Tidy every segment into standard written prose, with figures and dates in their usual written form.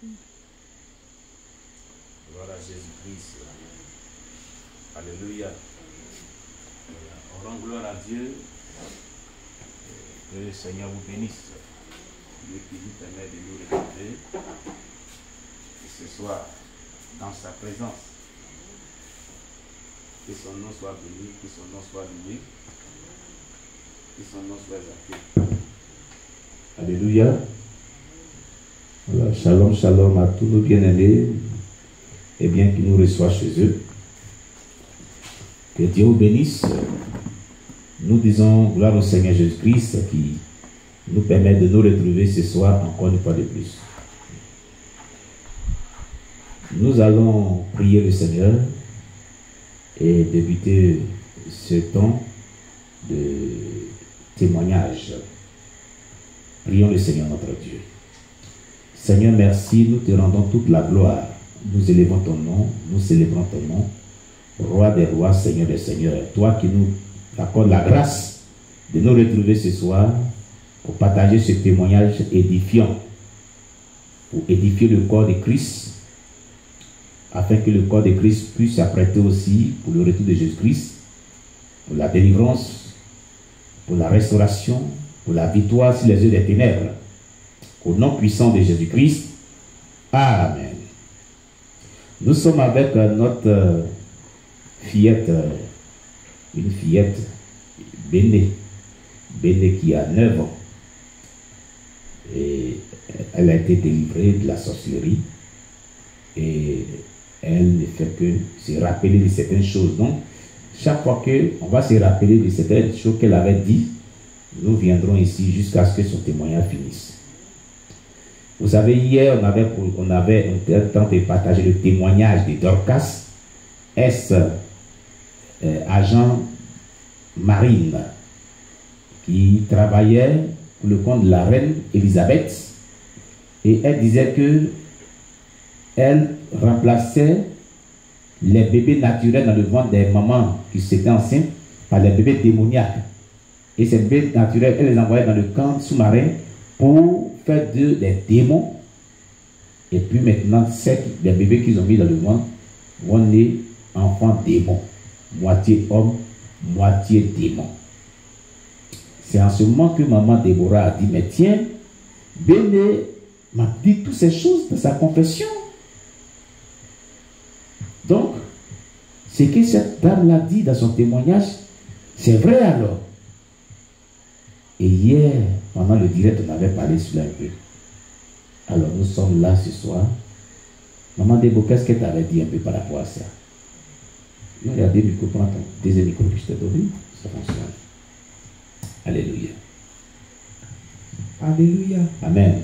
Gloire à Jésus-Christ. Alléluia. On rend gloire à Dieu. Que le Seigneur vous bénisse. Dieu qui nous permet de nous retrouver ce soir dans sa présence. Que son nom soit béni, que son nom soit loué, que son nom soit exalté. Alléluia. Voilà, shalom, shalom à tous nos bien-aimés et bien qu'ils nous reçoivent chez eux. Que Dieu vous bénisse. Nous disons gloire au Seigneur Jésus-Christ qui nous permet de nous retrouver ce soir encore une fois de plus. Nous allons prier le Seigneur et débuter ce temps de témoignage. Prions le Seigneur notre Dieu. Seigneur, merci, nous te rendons toute la gloire. Nous élevons ton nom, nous célébrons ton nom. Roi des rois, Seigneur des seigneurs, toi qui nous accordes la grâce de nous retrouver ce soir pour partager ce témoignage édifiant, pour édifier le corps de Christ, afin que le corps de Christ puisse s'apprêter aussi pour le retour de Jésus-Christ, pour la délivrance, pour la restauration, pour la victoire sur les yeux des ténèbres. Au nom puissant de Jésus-Christ. Amen. Nous sommes avec notre fillette, une fillette, Béné qui a 9 ans. Et elle a été délivrée de la sorcellerie. Et elle ne fait que se rappeler de certaines choses. Donc, chaque fois qu'on va se rappeler de certaines choses qu'elle avait dit, nous viendrons ici jusqu'à ce que son témoignage finisse. Vous savez, hier, on avait un temps de partager le témoignage de Dorcas, agent marine, qui travaillait pour le compte de la reine Elisabeth. Et elle disait que elle remplaçait les bébés naturels dans le ventre des mamans qui s'étaient enceintes par les bébés démoniaques. Et ces bébés naturels, elle les envoyait dans le camp sous-marin pour faire d'eux des démons. Et puis maintenant, les bébés qu'ils ont mis dans le ventre vont naître enfants démons. Moitié homme, moitié démon. C'est en ce moment que maman Déborah a dit, mais tiens, Béné m'a dit toutes ces choses dans sa confession. Donc, ce que cette dame l'a dit dans son témoignage, c'est vrai alors. Et hier, pendant le direct, on avait parlé sur un peu. Alors, nous sommes là ce soir. Maman Déborah, qu'est-ce qu'elle t'avait dit un peu par rapport à ça? Regardez le micro, prends ton deuxième micro que je t'ai donné, ça fonctionne. Alléluia. Alléluia. Amen.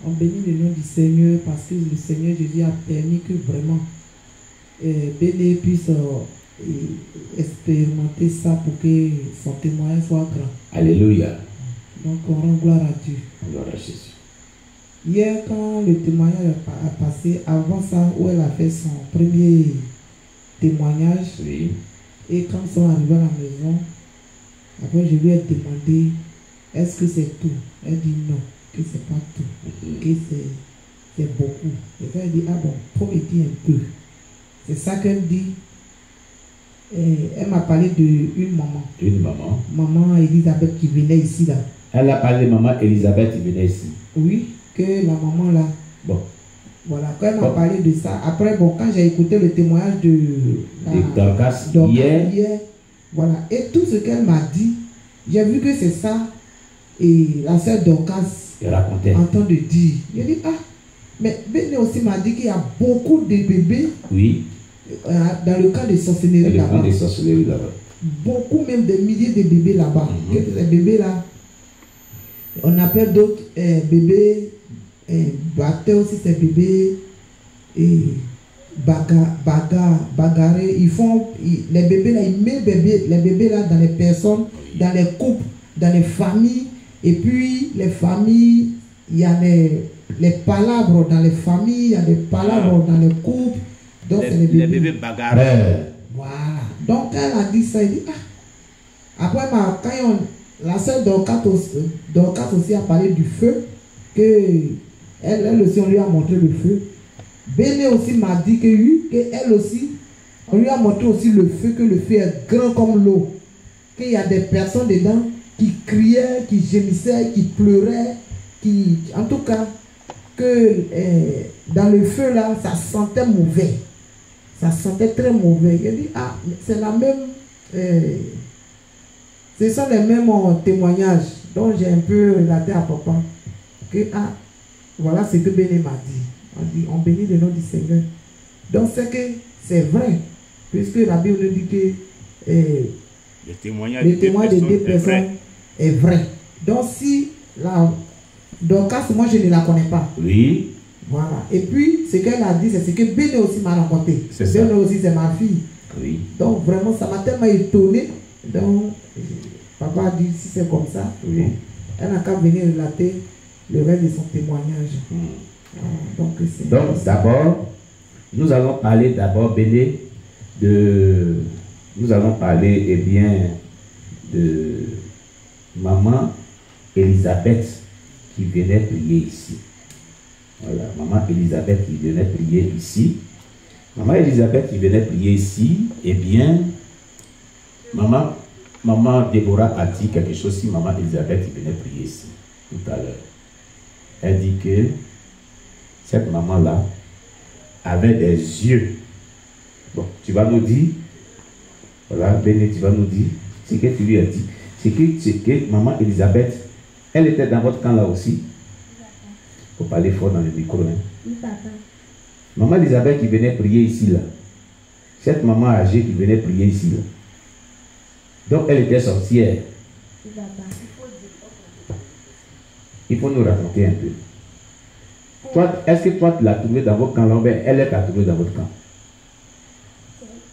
On bénit le nom du Seigneur parce que le Seigneur Jésus a permis que vraiment Béné puisse expérimenter ça pour que son témoignage soit grand. Alléluia. Donc on rend gloire à Dieu. Gloire à Jésus. Hier, quand le témoignage a passé, avant ça, où elle a fait son premier témoignage, oui. Et quand ils sont arrivés à la maison, après je lui ai demandé, est-ce que c'est tout? Elle dit non, que c'est pas tout, que c'est beaucoup. Et quand elle dit, ah bon, faut me dire un peu. C'est ça qu'elle dit. Elle m'a parlé d'une maman. Une maman. Maman Elisabeth qui venait ici là. Elle a parlé de maman Elisabeth qui venait ici. Oui, que la maman là. Bon. Voilà, quand elle m'a parlé de ça, après, bon, quand j'ai écouté le témoignage de Dorcas hier, voilà, et tout ce qu'elle m'a dit, j'ai vu que c'est ça, et la sœur Dorcas entend de dire. J'ai dit, ah, mais Béné aussi m'a dit qu'il y a beaucoup de bébés, oui, dans le cas de sorcellerie là-bas. Beaucoup, même des milliers de bébés là-bas. Que ces bébés-là, on appelle d'autres bébés. Battait aussi ces bébés et bagarrer. Ils font les bébés là, ils mettent les bébés là dans les personnes, dans les couples, dans les familles. Et puis les familles, il y a les palabres dans les familles, il y a des palabres dans les couples. Donc les bébés bagarreurs. Voilà. Donc elle a dit ça, elle dit ah. Après quand la sœur Dorcas aussi a parlé du feu que Elle aussi, on lui a montré le feu. Béné aussi m'a dit que oui, qu'elle aussi, on lui a montré aussi le feu, que le feu est grand comme l'eau. Qu'il y a des personnes dedans qui criaient, qui gémissaient, qui pleuraient, qui, en tout cas, que dans le feu là, ça sentait mauvais. Ça sentait très mauvais. Il a dit, ah, c'est la même, ce sont les mêmes témoignages. Donc j'ai un peu relaté à papa que, ah, voilà ce que Béné m'a dit. On dit, on bénit le nom du Seigneur. Donc c'est que c'est vrai, puisque la Bible nous dit que le témoignage de deux personnes est vrai. Donc si la Dorcas, moi je ne la connais pas. Oui. Voilà. Et puis ce qu'elle a dit, c'est ce que Béné aussi m'a raconté. C'est ça. Béné aussi c'est ma fille. Oui. Donc vraiment ça m'a tellement étonné. Donc papa a dit si c'est comme ça, Oui. elle n'a qu'à venir relater le reste de son témoignage. Donc d'abord, nous allons parler d'abord, Béné, nous allons parler, eh bien, de maman Elisabeth qui venait prier ici. Voilà, maman Elisabeth qui venait prier ici. Maman Elisabeth qui venait prier ici, eh bien, maman Déborah a dit quelque chose si maman Elisabeth qui venait prier ici, tout à l'heure. Elle dit que cette maman-là avait des yeux. Bon, tu vas nous dire, voilà, Béné, tu vas nous dire ce que tu lui as dit. C'est que maman Elisabeth, elle était dans votre camp là aussi. Il faut parler fort dans le micro. Hein. Oui, papa. Maman Elisabeth qui venait prier ici là. Cette maman âgée qui venait prier ici là. Donc elle était sorcière. Oui, papa. Il faut nous raconter un peu. Toi, est-ce que toi tu l'as trouvée dans votre camp là, ou bien elle est trouvée dans votre camp?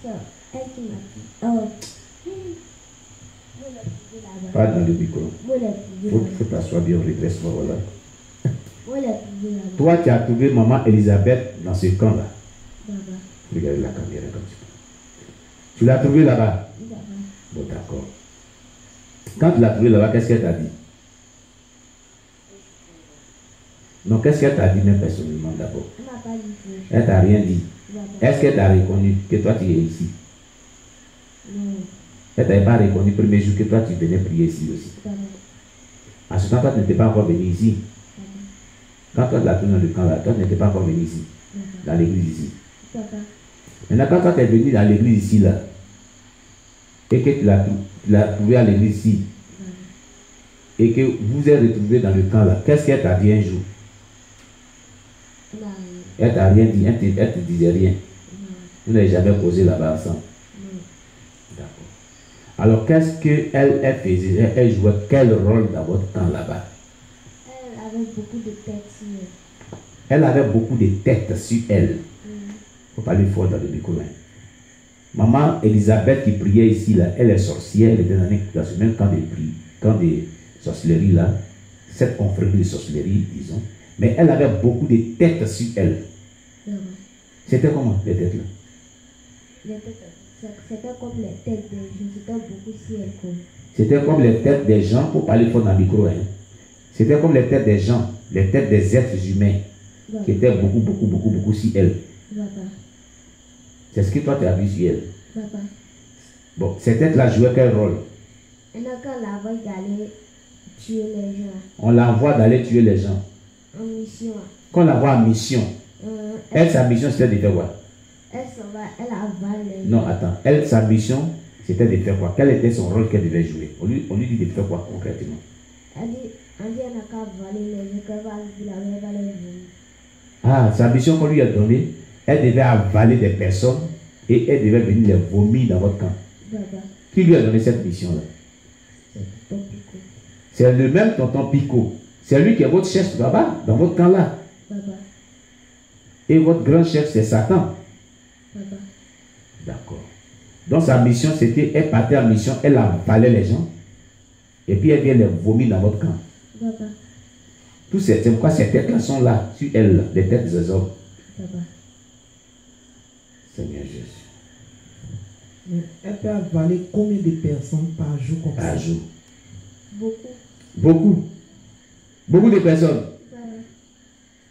C'est elle qui m'a dit. Oh. Moi, je l'ai trouvé là-bas. Pas dans le micro. Moi, je l'ai trouvé là-bas. Faut t'asseoir bien, redresse-toi, voilà. Moi, je l'ai trouvé là-bas. Toi, tu as trouvé maman Elisabeth dans ce camp-là. Papa. Regarde la caméra comme ça. Tu l'as trouvé là-bas? Oui, papa. Bon, d'accord. Quand tu l'as trouvé là-bas, qu'est-ce qu'elle t'a dit? Non, qu'est-ce qu'elle t'a dit même personnellement d'abord? Elle m'a pas dit que. Elle t'a rien dit. Oui, papa. Est-ce qu'elle t'a reconnu que toi tu es ici? Non. Elle t'a pas reconnu le premier jour que toi tu venais prier ici aussi. Papa. À ce temps, toi tu n'étais pas encore venu ici. Quand toi tu l'as trouvé dans le camp là, toi tu n'étais pas encore venu ici, dans l'église ici. Papa. Maintenant, quand toi tu es venu dans l'église ici là, et que tu l'as trouvé à l'église ici, et que vous vous êtes retrouvés dans le camp là, qu'est-ce qu'elle t'a dit un jour? Non. Elle t'a rien dit, elle te disait rien. Non. Vous n'avez jamais causé là-bas ensemble. Non. D'accord. Alors qu'est-ce qu'elle faisait? Elle jouait quel rôle dans votre camp là-bas? Elle avait beaucoup de têtes sur elle. Elle avait beaucoup de têtes sur elle. Il faut parler fort dans le micro. Hein. Maman Elisabeth qui priait ici, là, elle est sorcière, elle était dans ce même camp de sorcellerie là, cette confrérie de sorcellerie, disons. Mais elle avait beaucoup de têtes sur elle. C'était comment les têtes là? C'était comme les têtes des gens, c'était beaucoup sur elle. C'était comme les têtes des gens, pour parler fort dans le micro. Hein. C'était comme les têtes des gens, les têtes des êtres humains, qui étaient beaucoup sur elle. Papa. C'est ce que toi tu as vu sur elle. Papa. Bon, ces têtes-là jouaient quel rôle? Et là, quand la voix d'aller tuer les gens. On l'envoie d'aller tuer les gens. En mission. Qu'on l'envoie en mission. Elle, sa mission, c'était de faire quoi? Elle s'en va, elle avale les gens. Non, attends. Elle, sa mission, c'était de faire quoi? Quel était son rôle qu'elle devait jouer? On lui dit de faire quoi concrètement? Elle dit, elle n'a qu'à avaler les gens, qu'elle va les vomir. Ah, sa mission qu'on lui a donnée, elle devait avaler des personnes et elle devait venir les vomir dans votre camp. Papa. Qui lui a donné cette mission-là? C'est ton Pico. C'est le même tonton Pico. C'est lui qui est votre chef là-bas, dans votre camp-là. Papa. Et votre grand chef, c'est Satan. Papa. D'accord. Donc sa mission, c'était, elle partait en mission, elle avalait les gens. Et puis elle vient les vomir dans votre camp. Papa. Tout c'est pourquoi ces têtes-là sont là, sur elle, les têtes des hommes. Papa. Seigneur Jésus. Mais elle peut avaler combien de personnes par jour comme ça? Par jour. Beaucoup. Beaucoup. Beaucoup de personnes.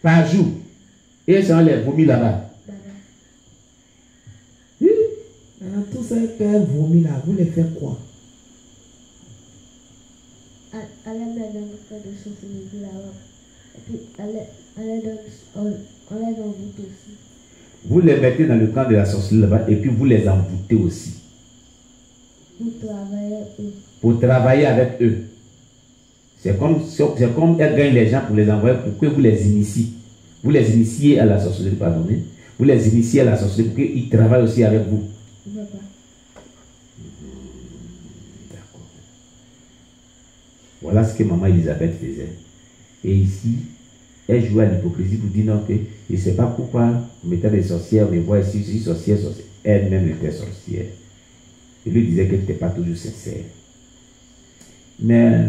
Par jour. Et elles sont les vomis là-bas. Oui. Maintenant, tout ça qu'elle vomit là, vous les faites quoi? Elle aime dans le cas de sorcellerie là-bas. Et puis, on les envoûte aussi. Vous les mettez dans le camp de la sorcellerie là-bas et puis vous les envoûtez aussi. Pour travailler avec eux. C'est comme elles gagnent les gens pour les envoyer, pour que vous les initiez. Vous les initiez à la sorcellerie, pardonnez. Vous les initiez à la sorcellerie pour qu'ils travaillent aussi avec vous. D'accord. Voilà ce que maman Elisabeth faisait. Et ici, elle jouait à l'hypocrisie pour dire non, que je ne sais pas pourquoi vous mettez des sorcières, on les voit ici, je suis sorcière. Elle-même était sorcière. Il lui disait qu'elle n'était pas toujours sincère. Mais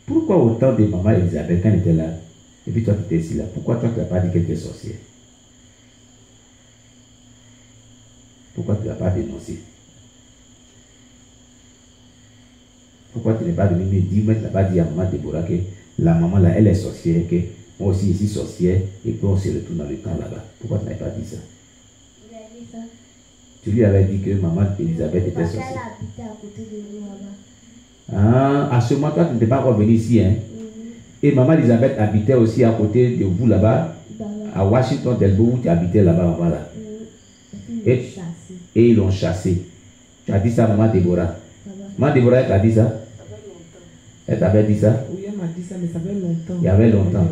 pourquoi autant de maman Elisabeth quand elle était là, et puis toi tu étais ici là, pourquoi toi tu n'as pas dit qu'elle était sorcière? Pourquoi tu ne l'as pas dénoncé? Pourquoi tu n'es pas venu me dire, moi tu n'as pas dit à maman Déborah que la maman là, elle est sorcière, que moi aussi je suis sorcière, et puis on se retrouve dans le camp là-bas. Pourquoi tu n'as pas dit ça? Il a dit ça. Tu lui avais dit que maman Elisabeth était sorcière. Elle habitait à côté de nous là-bas. Ah, à ce moment, toi tu n'étais pas encore venu ici, hein? Et maman Elisabeth habitait aussi à côté de vous là-bas, à Washington, Delbo, où tu habitais là-bas, maman là. Et ils l'ont chassé. Tu as dit ça, maman Déborah. Maman Déborah, elle t'a dit ça? Elle t'avait dit ça? Oui, elle m'a dit ça, mais ça fait longtemps. Il y avait longtemps.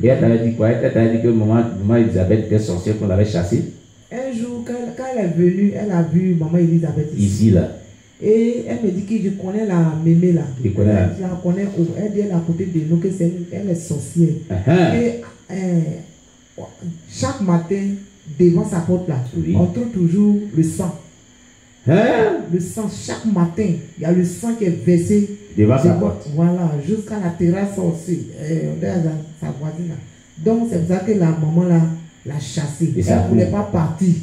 Et elle t'avait dit quoi? Elle t'avait dit que maman Elisabeth était sorcière, qu'on l'avait chassée? Un jour, quand elle est venue, elle a vu maman Elisabeth ici là. Et elle me dit que je connais la mémé là. Je connais la... Je la connais. Elle dit elle est à côté de nous, que elle est sorcière. Et chaque matin, devant sa porte là, on trouve toujours le sang. Le sang, chaque matin, il y a le sang qui est versé devant sa porte. Voilà, jusqu'à la terrasse aussi. On est dans sa voisine là. Donc c'est pour ça que la maman là l'a chassée. Elle ne voulait pas partir.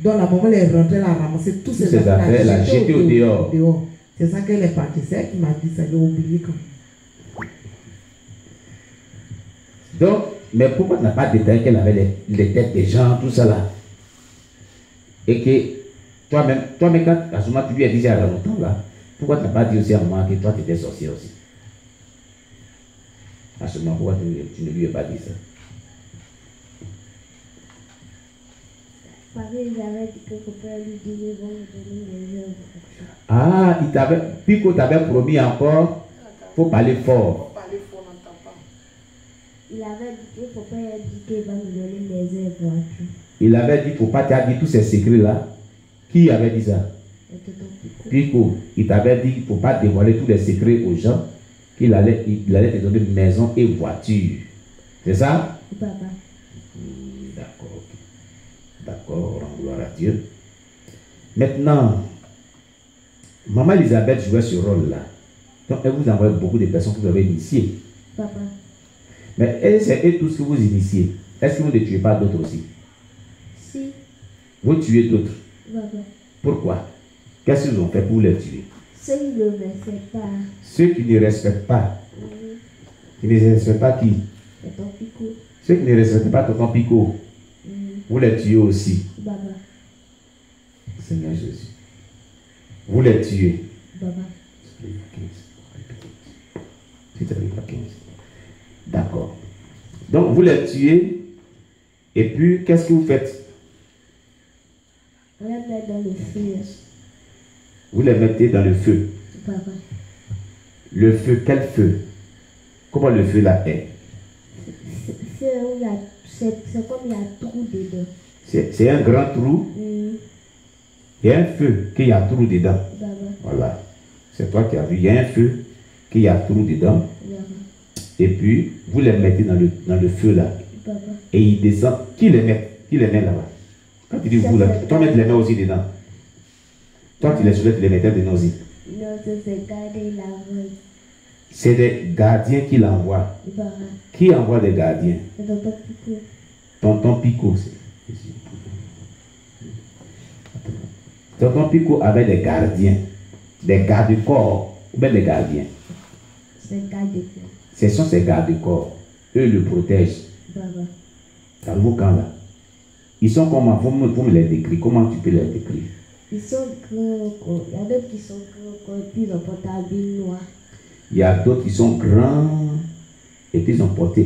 Donc la maman est rentrée, elle a ramassé tous ses affaires, elle a jeté au dehors. C'est ça qu'elle est partie. C'est elle qui m'a dit ça, j'ai oublié quand. Donc, mais pourquoi tu n'as pas détaillé qu'elle avait les têtes des gens, tout ça là? Et que toi-même quand à ce moment tu lui as dit il y a longtemps là, pourquoi tu n'as pas dit aussi à maman que toi tu étais sorcière aussi? À ce moment, pourquoi tu ne lui as pas dit ça? Parce qu'il avait dit que papa lui disait bon, me donner les œuvres. Ah, Pico t'avait promis encore, il faut parler fort. Il avait dit que papa a dit qu'il va me donner les œuvres. Il avait dit, papa t'a dit tous ces secrets là. Qui avait dit ça? Pico, il t'avait dit, il ne faut pas dévoiler tous les secrets aux gens, qu'il allait te donner maison et voiture. C'est ça? Papa. D'accord, ok. D'accord, rends gloire à Dieu. Maintenant, maman Elisabeth jouait ce rôle-là. Donc, elle vous envoie beaucoup de personnes que vous avez initiées. Papa. Mais et tout ce que vous initiez, est-ce que vous ne tuez pas d'autres aussi? Si. Vous tuez d'autres? Papa. Pourquoi? Qu'est-ce qu'ils ont fait pour les tuer? Ceux qui ne respectent pas. Ceux qui ne respectent pas. Qui ne respectent pas qui? Tonton Pico. Ceux qui ne respectent pas Tonton Pico. Vous les tuez aussi. Baba. Seigneur Jésus. Vous les tuez. Baba. D'accord. Donc vous les tuez. Et puis qu'est-ce que vous faites? On les met dans le feu. Vous les mettez dans le feu. Papa. Le feu, quel feu? Comment le feu là est? C'est comme il y a un trou dedans. C'est un grand trou. Il y a un feu qu'il y a un trou dedans. Baba. Voilà. C'est toi qui as vu. Il y a un feu qu'il y a un trou dedans. Baba. Et puis, vous les mettez dans le feu là. Baba. Et il descend. Qui les met? Qui les met là-bas? Quand tu dis vous là, toi-même tu les mets aussi dedans. Toi tu les soulèves, tu les mettais dedans aussi. Non, c'est garder la voie. C'est des gardiens qui l'envoient. Baba. Qui envoie des gardiens? Tonton Pico. Tonton Pico. Tonton Pico avait des gardiens. Des gardes-corps. Ou bien des gardiens. C'est garde-corps. Ce sont ces gardes-corps. Eux le protègent. Papa. Ça nouveau camp là. Ils sont comment? Vous me les décrire. Comment tu peux les décrire? Ils sont grands encore. Il y a d'autres qui sont grands encore et puis ils ont porté un habit noir. Il y a d'autres qui sont grands et puis ils ont porté